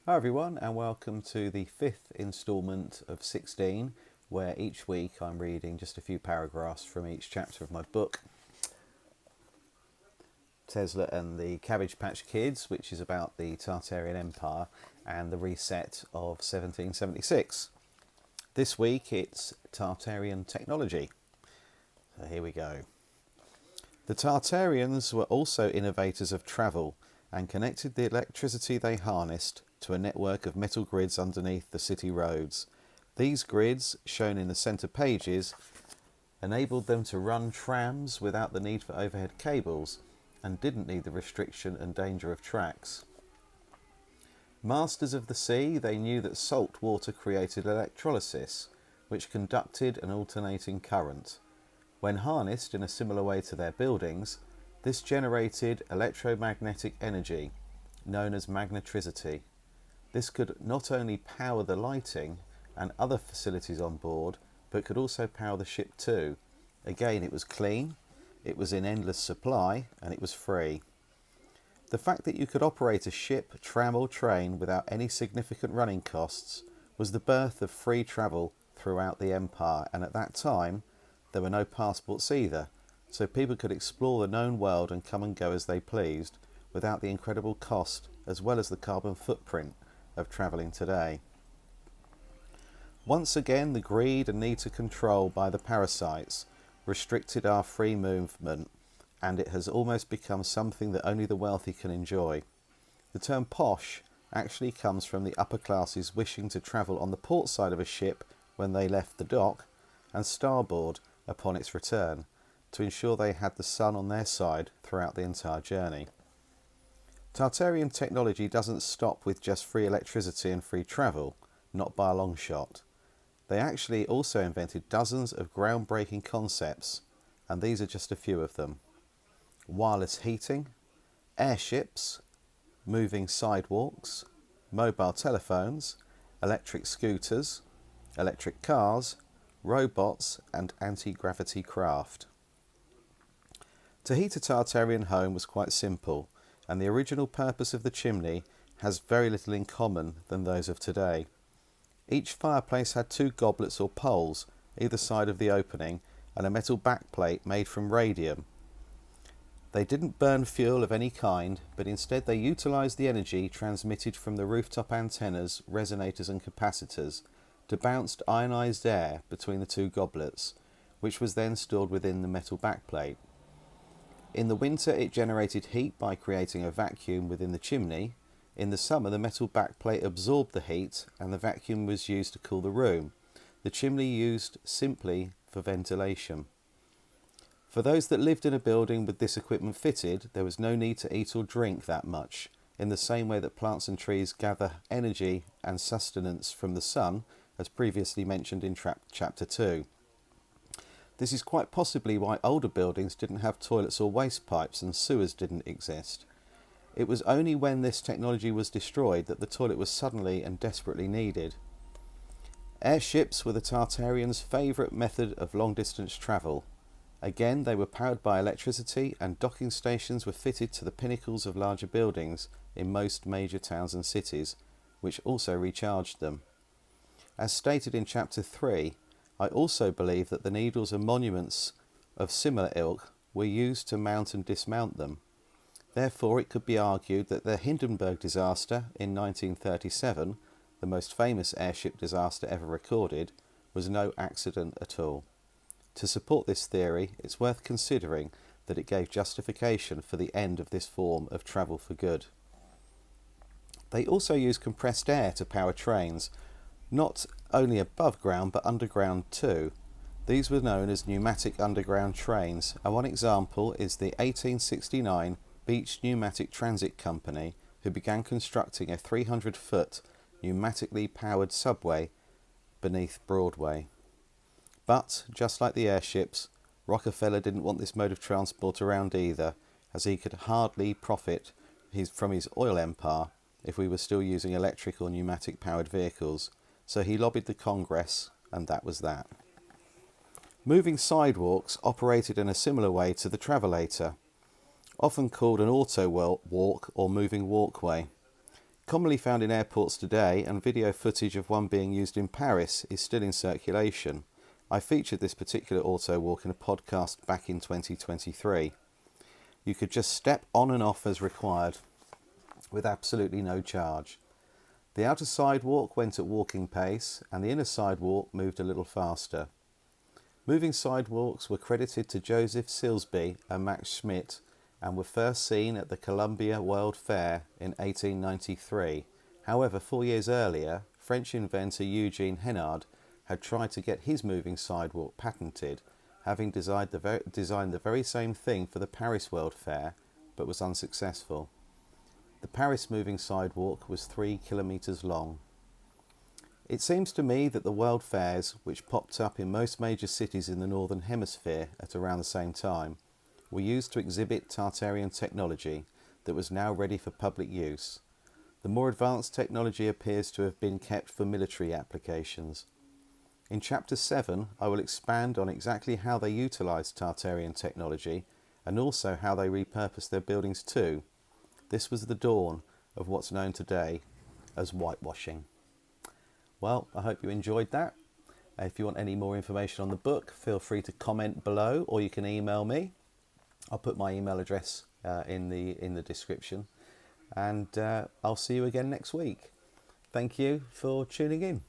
Hi everyone, and welcome to the fifth instalment of 16, where each week I'm reading just a few paragraphs from each chapter of my book, Tesla and the Cabbage Patch Kids, which is about the Tartarian Empire and the reset of 1776. This week it's Tartarian Technology. So here we go. The Tartarians were also innovators of travel and connected the electricity they harnessed to a network of metal grids underneath the city roads. These grids, shown in the centre pages, enabled them to run trams without the need for overhead cables and didn't need the restriction and danger of tracks. Masters of the sea, they knew that salt water created electrolysis, which conducted an alternating current. When harnessed in a similar way to their buildings, this generated electromagnetic energy, known as magnetricity. This could not only power the lighting and other facilities on board, but could also power the ship too. Again, it was clean, it was in endless supply, and it was free. The fact that you could operate a ship, tram or train without any significant running costs was the birth of free travel throughout the empire, and at that time there were no passports either, so people could explore the known world and come and go as they pleased without the incredible cost as well as the carbon footprint of travelling today. Once again, the greed and need to control by the parasites restricted our free movement, and it has almost become something that only the wealthy can enjoy. The term posh actually comes from the upper classes wishing to travel on the port side of a ship when they left the dock and starboard upon its return, to ensure they had the sun on their side throughout the entire journey. Tartarian technology doesn't stop with just free electricity and free travel, not by a long shot. They actually also invented dozens of groundbreaking concepts, and these are just a few of them. Wireless heating, airships, moving sidewalks, mobile telephones, electric scooters, electric cars, robots and anti-gravity craft. To heat a Tartarian home was quite simple, and the original purpose of the chimney has very little in common than those of today. Each fireplace had two goblets or poles either side of the opening and a metal backplate made from radium. They didn't burn fuel of any kind, but instead they utilised the energy transmitted from the rooftop antennas, resonators and capacitors to bounce ionised air between the two goblets, which was then stored within the metal backplate. In the winter it generated heat by creating a vacuum within the chimney. In the summer the metal backplate absorbed the heat and the vacuum was used to cool the room. The chimney used simply for ventilation. For those that lived in a building with this equipment fitted, there was no need to eat or drink that much, in the same way that plants and trees gather energy and sustenance from the sun, as previously mentioned in chapter 2. This is quite possibly why older buildings didn't have toilets or waste pipes and sewers didn't exist. It was only when this technology was destroyed that the toilet was suddenly and desperately needed. Airships were the Tartarians' favourite method of long-distance travel. Again, they were powered by electricity, and docking stations were fitted to the pinnacles of larger buildings in most major towns and cities, which also recharged them. As stated in chapter 3, I also believe that the needles and monuments of similar ilk were used to mount and dismount them. Therefore, it could be argued that the Hindenburg disaster in 1937, the most famous airship disaster ever recorded, was no accident at all. To support this theory, it's worth considering that it gave justification for the end of this form of travel for good. They also used compressed air to power trains, not only above ground but underground too. These were known as pneumatic underground trains, and one example is the 1869 Beach Pneumatic Transit Company, who began constructing a 300-foot pneumatically powered subway beneath Broadway. But, just like the airships, Rockefeller didn't want this mode of transport around either, as he could hardly profit from his oil empire if we were still using electric or pneumatic powered vehicles. So he lobbied the Congress, and that was that. Moving sidewalks operated in a similar way to the travelator, often called an auto walk or moving walkway. Commonly found in airports today, and video footage of one being used in Paris is still in circulation. I featured this particular auto walk in a podcast back in 2023. You could just step on and off as required, with absolutely no charge. The outer sidewalk went at walking pace, and the inner sidewalk moved a little faster. Moving sidewalks were credited to Joseph Silsby and Max Schmidt, and were first seen at the Columbia World Fair in 1893. However, 4 years earlier, French inventor Eugene Henard had tried to get his moving sidewalk patented, having designed the very same thing for the Paris World Fair, but was unsuccessful. The Paris moving sidewalk was 3 kilometres long. It seems to me that the World Fairs, which popped up in most major cities in the Northern Hemisphere at around the same time, were used to exhibit Tartarian technology that was now ready for public use. The more advanced technology appears to have been kept for military applications. In Chapter 7, I will expand on exactly how they utilised Tartarian technology and also how they repurposed their buildings too. This was the dawn of what's known today as whitewashing. Well, I hope you enjoyed that. If you want any more information on the book, feel free to comment below, or you can email me. I'll put my email address in the description, and I'll see you again next week. Thank you for tuning in.